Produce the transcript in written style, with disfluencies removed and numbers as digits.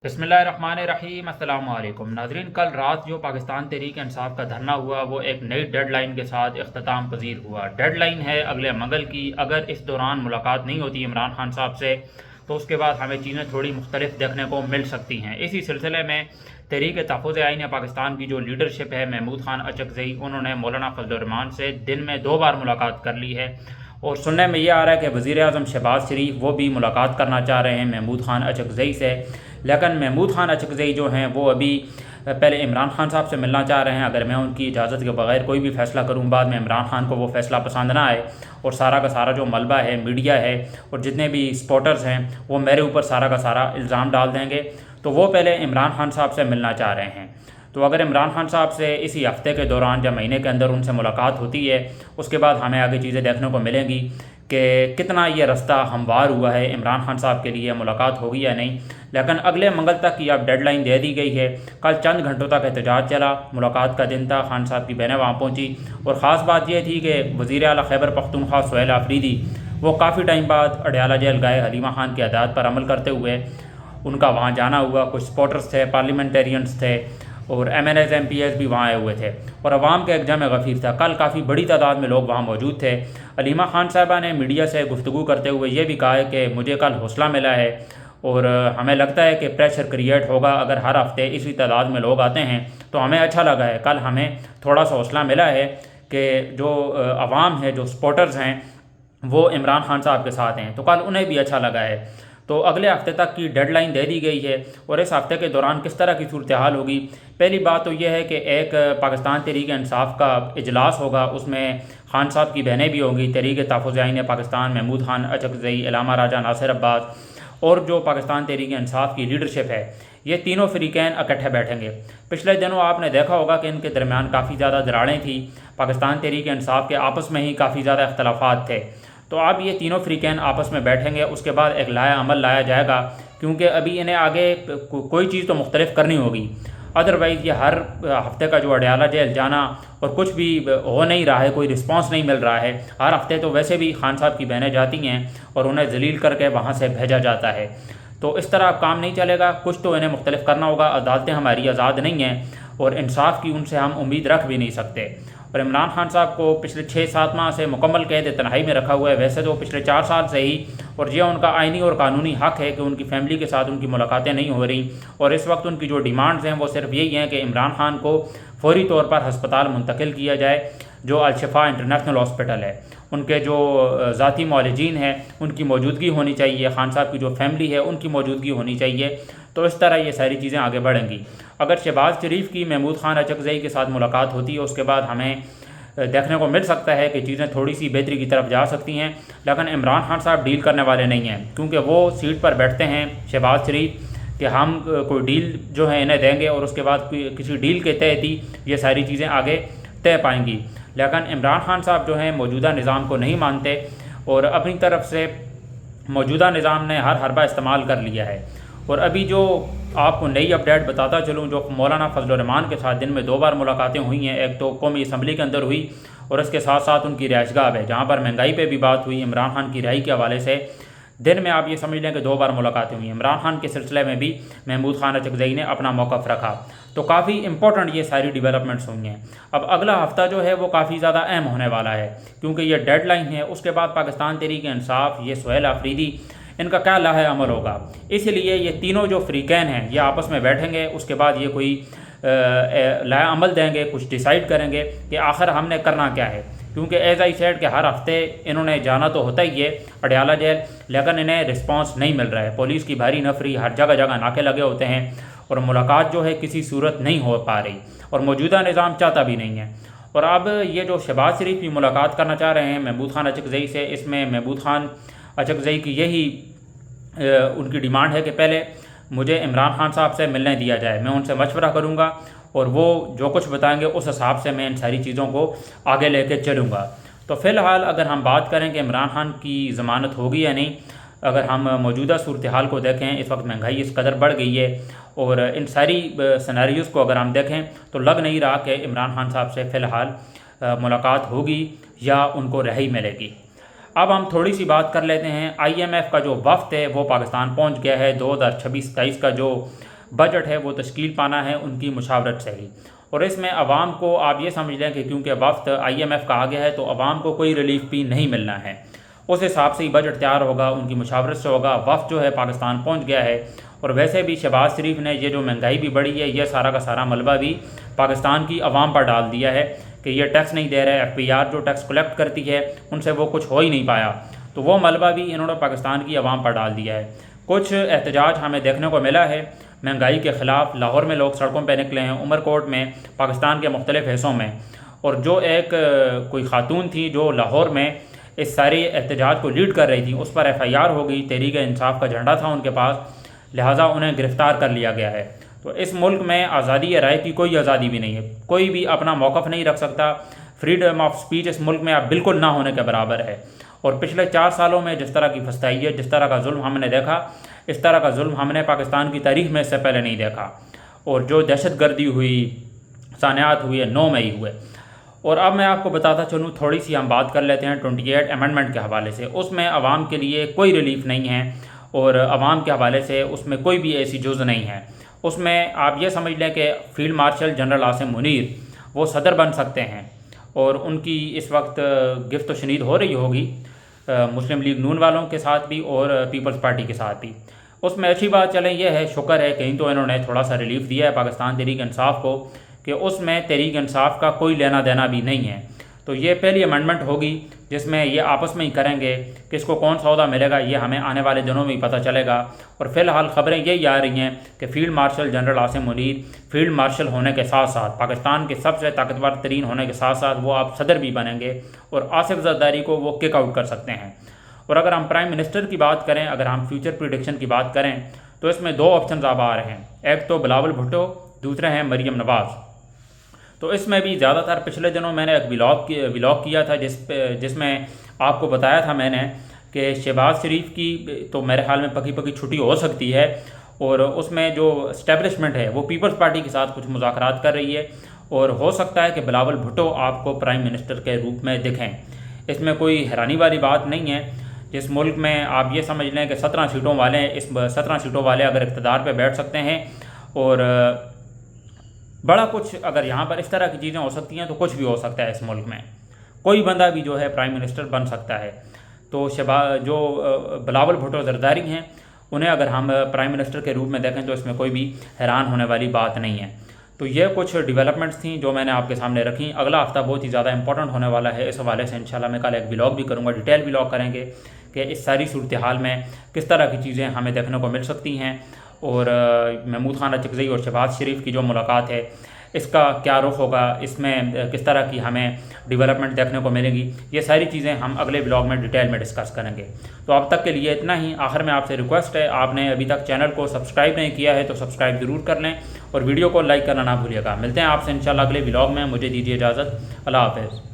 بسم اللہ الرحمن الرحیم۔ السلام علیکم ناظرین، کل رات جو پاکستان تحریک انصاف کا دھرنا ہوا وہ ایک نئی ڈیڈ لائن کے ساتھ اختتام پذیر ہوا۔ ڈیڈ لائن ہے اگلے منگل کی۔ اگر اس دوران ملاقات نہیں ہوتی عمران خان صاحب سے تو اس کے بعد ہمیں چیزیں تھوڑی مختلف دیکھنے کو مل سکتی ہیں۔ اسی سلسلے میں تحریک تحفظ آئین پاکستان کی جو لیڈرشپ ہے محمود خان اچکزئی، انہوں نے مولانا فضل الرحمان سے دن میں 2 بار ملاقات کر لی ہے، اور سننے میں یہ آ رہا ہے کہ وزیر اعظم شہباز شریف وہ بھی ملاقات کرنا چاہ رہے ہیں محمود خان اچکزئی سے، لیکن محمود خان اچکزئی جو ہیں وہ ابھی پہلے عمران خان صاحب سے ملنا چاہ رہے ہیں۔ اگر میں ان کی اجازت کے بغیر کوئی بھی فیصلہ کروں بعد میں عمران خان کو وہ فیصلہ پسند نہ آئے اور سارا کا سارا جو ملبہ ہے میڈیا ہے اور جتنے بھی سپورٹرز ہیں وہ میرے اوپر سارا کا سارا الزام ڈال دیں گے، تو وہ پہلے عمران خان صاحب سے ملنا چاہ رہے ہیں۔ تو اگر عمران خان صاحب سے اسی ہفتے کے دوران یا مہینے کے اندر ان سے ملاقات ہوتی ہے، اس کے بعد ہمیں آگے چیزیں دیکھنے کو ملیں گی کہ کتنا یہ رستہ ہموار ہوا ہے عمران خان صاحب کے لیے، ملاقات ہوگی یا نہیں۔ لیکن اگلے منگل تک کی اب ڈیڈ لائن دے دی گئی ہے۔ کل چند گھنٹوں تک احتجاج چلا، ملاقات کا دن تھا، خان صاحب کی بہنیں وہاں پہنچی، اور خاص بات یہ تھی کہ وزیر اعلیٰ خیبر پختونخوا سہیل آفریدی وہ کافی ٹائم بعد اڈیالہ جیل گئے حلیمہ خان کی ہدایت پر عمل کرتے ہوئے۔ ان کا وہاں جانا ہوا، کچھ سپورٹرز تھے، پارلیمنٹیرینز تھے اور M N As M P As بھی وہاں آئے ہوئے تھے، اور عوام کا ایک جمع غفیر تھا۔ کل کافی بڑی تعداد میں لوگ وہاں موجود تھے۔ حلیمہ خان صاحبہ نے میڈیا سے گفتگو کرتے ہوئے یہ بھی کہا ہے کہ مجھے کل حوصلہ ملا ہے اور ہمیں لگتا ہے کہ پریشر کریٹ ہوگا، اگر ہر ہفتے اسی تعداد میں لوگ آتے ہیں تو ہمیں اچھا لگا ہے۔ کل ہمیں تھوڑا سا حوصلہ ملا ہے کہ جو عوام ہے، جو سپورٹرز ہیں وہ عمران خان صاحب کے ساتھ ہیں، تو کل انہیں بھی اچھا لگا ہے۔ تو اگلے ہفتے تک کی ڈیڈ لائن دے دی گئی ہے، اور اس ہفتے کے دوران کس طرح کی صورتحال ہوگی؟ پہلی بات تو یہ ہے کہ ایک پاکستان تحریک انصاف کا اجلاس ہوگا، اس میں خان صاحب کی بہنیں بھی ہوں گی، تحریک تحفظ آئین پاکستان، محمود خان اچکزئی، علامہ راجہ ناصر عباس اور جو پاکستان تحریک انصاف کی لیڈرشپ ہے، یہ تینوں فریقین اکٹھے بیٹھیں گے۔ پچھلے دنوں آپ نے دیکھا ہوگا کہ ان کے درمیان کافی زیادہ دراڑیں تھیں، پاکستان تحریک انصاف کے آپس میں ہی کافی زیادہ اختلافات تھے۔ تو اب یہ تینوں فریقین آپس میں بیٹھیں گے، اس کے بعد ایک لائحہ عمل لایا جائے گا، کیونکہ ابھی انہیں آگے کوئی چیز تو مختلف کرنی ہوگی، ادروائز یہ ہر ہفتے کا جو اڈیالہ جیل جانا اور کچھ بھی ہو نہیں رہا ہے، کوئی رسپانس نہیں مل رہا ہے۔ ہر ہفتے تو ویسے بھی خان صاحب کی بہنیں جاتی ہیں اور انہیں ذلیل کر کے وہاں سے بھیجا جاتا ہے، تو اس طرح کام نہیں چلے گا، کچھ تو انہیں مختلف کرنا ہوگا۔ عدالتیں ہماری آزاد نہیں ہیں اور انصاف کی ان سے ہم امید رکھ بھی نہیں سکتے، اور عمران خان صاحب کو پچھلے 6-7 ماہ سے مکمل قید تنہائی میں رکھا ہوا ہے، ویسے تو پچھلے 4 سال سے ہی، اور یہ ان کا آئینی اور قانونی حق ہے کہ ان کی فیملی کے ساتھ ان کی ملاقاتیں نہیں ہو رہی، اور اس وقت ان کی جو ڈیمانڈز ہیں وہ صرف یہی ہیں کہ عمران خان کو فوری طور پر ہسپتال منتقل کیا جائے جو الشفا انٹرنیشنل ہاسپٹل ہے، ان کے جو ذاتی معالجین ہیں ان کی موجودگی ہونی چاہیے، خان صاحب کی جو فیملی ہے ان کی موجودگی ہونی چاہیے، تو اس طرح یہ ساری چیزیں آگے بڑھیں گی۔ اگر شہباز شریف کی محمود خان اچکزئی کے ساتھ ملاقات ہوتی ہے، اس کے بعد ہمیں دیکھنے کو مل سکتا ہے کہ چیزیں تھوڑی سی بہتری کی طرف جا سکتی ہیں، لیکن عمران خان صاحب ڈیل کرنے والے نہیں ہیں، کیونکہ وہ سیٹ پر بیٹھتے ہیں شہباز شریف کہ ہم کوئی ڈیل جو ہے انہیں دیں گے اور اس کے بعد کسی ڈیل کے تحت ہی یہ ساری چیزیں آگے طے پائیں گی، لیکن عمران خان صاحب جو ہیں موجودہ نظام کو نہیں مانتے اور اپنی طرف سے موجودہ نظام نے ہر حربہ استعمال کر لیا ہے۔ اور ابھی جو آپ کو نئی اپڈیٹ بتاتا چلوں، جو مولانا فضل الرحمان کے ساتھ دن میں 2 بار ملاقاتیں ہوئی ہیں، ایک تو قومی اسمبلی کے اندر ہوئی اور اس کے ساتھ ساتھ ان کی رہائش گاہ ہے جہاں پر مہنگائی پہ بھی بات ہوئی، عمران خان کی رہائی کے حوالے سے دن میں آپ یہ سمجھ لیں کہ 2 بار ملاقاتیں ہوئی۔ عمران خان کے سلسلے میں بھی محمود خان اچکزئی نے اپنا موقف رکھا، تو کافی امپورٹنٹ یہ ساری ڈیولپمنٹس ہوئی ہیں۔ اب اگلا ہفتہ جو ہے وہ کافی زیادہ اہم ہونے والا ہے، کیونکہ یہ ڈیڈ لائن ہے، اس کے بعد پاکستان تحریک انصاف، یہ سہیل آفریدی، ان کا کیا لائحہ عمل ہوگا، اس لیے یہ تینوں جو فریقین ہیں یہ آپس میں بیٹھیں گے، اس کے بعد یہ کوئی لائحہ عمل دیں گے، کچھ ڈیسائیڈ کریں گے کہ آخر ہم نے کرنا کیا ہے، کیونکہ ایز آئی سیڈ کہ ہر ہفتے انہوں نے جانا تو ہوتا ہی ہے اڈیالہ جیل، لیکن انہیں رسپانس نہیں مل رہا ہے، پولیس کی بھاری نفری، ہر جگہ جگہ ناکے لگے ہوتے ہیں اور ملاقات جو ہے کسی صورت نہیں ہو پا رہی، اور موجودہ نظام چاہتا بھی نہیں ہے۔ اور اب یہ جو شہباز شریف کی ملاقات کرنا چاہ رہے ہیں محمود خان اچکزئی سے، اس میں محمود خان اچکزئی کی یہی ان کی ڈیمانڈ ہے کہ پہلے مجھے عمران خان صاحب سے ملنے دیا جائے، میں ان سے مشورہ کروں گا اور وہ جو کچھ بتائیں گے اس حساب سے میں ان ساری چیزوں کو آگے لے کے چلوں گا۔ تو فی الحال اگر ہم بات کریں کہ عمران خان کی ضمانت ہوگی یا نہیں، اگر ہم موجودہ صورتحال کو دیکھیں، اس وقت مہنگائی اس قدر بڑھ گئی ہے اور ان ساری سیناریوز کو اگر ہم دیکھیں تو لگ نہیں رہا کہ عمران خان صاحب سے فی الحال ملاقات ہوگی یا ان کو رہائی ملے گی۔ اب ہم تھوڑی سی بات کر لیتے ہیں، آئی ایم ایف کا جو وفد ہے وہ پاکستان پہنچ گیا ہے۔ 2026-27 کا جو بجٹ ہے وہ تشکیل پانا ہے ان کی مشاورت سے ہی، اور اس میں عوام کو آپ یہ سمجھ لیں کہ کیونکہ وفد IMF کا آگے ہے تو عوام کو کوئی ریلیف بھی نہیں ملنا ہے، اس حساب سے ہی بجٹ تیار ہوگا، ان کی مشاورت سے ہوگا۔ وفد جو ہے پاکستان پہنچ گیا ہے، اور ویسے بھی شہباز شریف نے یہ جو مہنگائی بھی بڑھی ہے یہ سارا کا سارا ملبہ بھی پاکستان کی عوام پر ڈال دیا ہے کہ یہ ٹیکس نہیں دے رہے، FPR جو ٹیکس کلیکٹ کرتی ہے ان سے وہ کچھ ہو ہی نہیں پایا، تو وہ ملبہ بھی انہوں نے پاکستان کی عوام پر ڈال دیا ہے۔ کچھ احتجاج ہمیں دیکھنے کو ملا ہے مہنگائی کے خلاف، لاہور میں لوگ سڑکوں پہ نکلے ہیں، عمر کوٹ میں، پاکستان کے مختلف حصوں میں، اور جو ایک کوئی خاتون تھی جو لاہور میں اس سارے احتجاج کو لیڈ کر رہی تھی، اس پر FIR ہو گئی، تحریک انصاف کا جھنڈا تھا ان کے پاس، لہٰذا انہیں گرفتار کر لیا گیا ہے۔ تو اس ملک میں آزادی رائے کی کوئی آزادی بھی نہیں ہے، کوئی بھی اپنا موقف نہیں رکھ سکتا، فریڈم آف سپیچ اس ملک میں اب بالکل نہ ہونے کے برابر ہے۔ اور پچھلے 4 سالوں میں جس طرح کی فسطائیت، جس طرح کا ظلم ہم نے دیکھا، اس طرح کا ظلم ہم نے پاکستان کی تاریخ میں اس سے پہلے نہیں دیکھا، اور جو دہشت گردی ہوئی، سانحات ہوئی ہے، 9 مئی ہوئے۔ اور اب میں آپ کو بتاتا چلوں، تھوڑی سی ہم بات کر لیتے ہیں 28 امینڈمنٹ کے حوالے سے۔ اس میں عوام کے لیے کوئی ریلیف نہیں ہے، اور عوام کے حوالے سے اس میں کوئی بھی ایسی جز نہیں ہے۔ اس میں آپ یہ سمجھ لیں کہ field marshal general Asim Munir وہ صدر بن سکتے ہیں، اور ان کی اس وقت گرفت و شنید ہو رہی ہوگی مسلم لیگ نون والوں کے ساتھ بھی اور پیپلز پارٹی کے ساتھ بھی۔ اس میں اچھی بات چلیں یہ ہے، شکر ہے کہیں تو انہوں نے تھوڑا سا ریلیف دیا ہے پاکستان تحریک انصاف کو، کہ اس میں تحریک انصاف کا کوئی لینا دینا بھی نہیں ہے۔ تو یہ پہلی امینڈمنٹ ہوگی جس میں یہ آپس میں ہی کریں گے، کس کو کون سا عہدہ ملے گا یہ ہمیں آنے والے دنوں میں ہی پتہ چلے گا۔ اور فی الحال خبریں یہی آ رہی ہیں کہ field marshal general Asim Munir field marshal ہونے کے ساتھ ساتھ، پاکستان کے سب سے طاقتور ترین ہونے کے ساتھ ساتھ، وہ آپ صدر بھی بنیں گے، اور آصف زرداری کو وہ کک آؤٹ کر سکتے ہیں۔ اور اگر ہم پرائم منسٹر کی بات کریں، اگر ہم فیوچر پریڈکشن کی بات کریں، تو اس میں 2 آپشنز اب آ رہے ہیں، ایک تو بلاول بھٹو، دوسرے ہیں مریم نواز۔ تو اس میں بھی زیادہ تر پچھلے دنوں میں نے ایک ولاگ کیا تھا جس میں آپ کو بتایا تھا میں نے کہ شہباز شریف کی تو میرے خیال میں پکی چھٹی ہو سکتی ہے، اور اس میں جو اسٹیبلشمنٹ ہے وہ پیپلز پارٹی کے ساتھ کچھ مذاکرات کر رہی ہے، اور ہو سکتا ہے کہ بلاول بھٹو آپ کو پرائم منسٹر کے روپ میں دکھیں۔ اس میں کوئی حیرانی والی بات نہیں ہے، جس ملک میں آپ یہ سمجھ لیں کہ 17 سیٹوں والے، اس 17 سیٹوں والے اگر اقتدار پہ بیٹھ سکتے ہیں، اور بڑا کچھ اگر یہاں پر اس طرح کی چیزیں ہو سکتی ہیں تو کچھ بھی ہو سکتا ہے اس ملک میں، کوئی بندہ بھی جو ہے پرائم منسٹر بن سکتا ہے۔ تو جو بلاول بھٹو زرداری ہیں انہیں اگر ہم پرائم منسٹر کے روپ میں دیکھیں تو اس میں کوئی بھی حیران ہونے والی بات نہیں ہے۔ تو یہ کچھ ڈیولپمنٹس تھیں جو میں نے آپ کے سامنے رکھیں۔ اگلا ہفتہ بہت ہی زیادہ امپورٹنٹ ہونے والا ہے، اس حوالے سے انشاءاللہ میں کل ایک ولاگ بھی کروں گا، ڈیٹیل ولاگ کریں گے کہ اس ساری صورتحال میں کس طرح کی چیزیں ہمیں دیکھنے کو مل سکتی ہیں، اور محمود خان اچکزئی اور شہباز شریف کی جو ملاقات ہے اس کا کیا رخ ہوگا، اس میں کس طرح کی ہمیں ڈیولپمنٹ دیکھنے کو ملے گی، یہ ساری چیزیں ہم اگلے ولاگ میں ڈیٹیل میں ڈسکس کریں گے۔ تو اب تک کے لیے اتنا ہی۔ آخر میں آپ سے ریکویسٹ ہے، آپ نے ابھی تک چینل کو سبسکرائب نہیں کیا ہے تو سبسکرائب ضرور کر لیں، اور ویڈیو کو لائک کرنا نہ بھولیے گا۔ ملتے ہیں آپ سے انشاءاللہ اگلے ولاگ میں، مجھے دیجیے اجازت، اللہ حافظ۔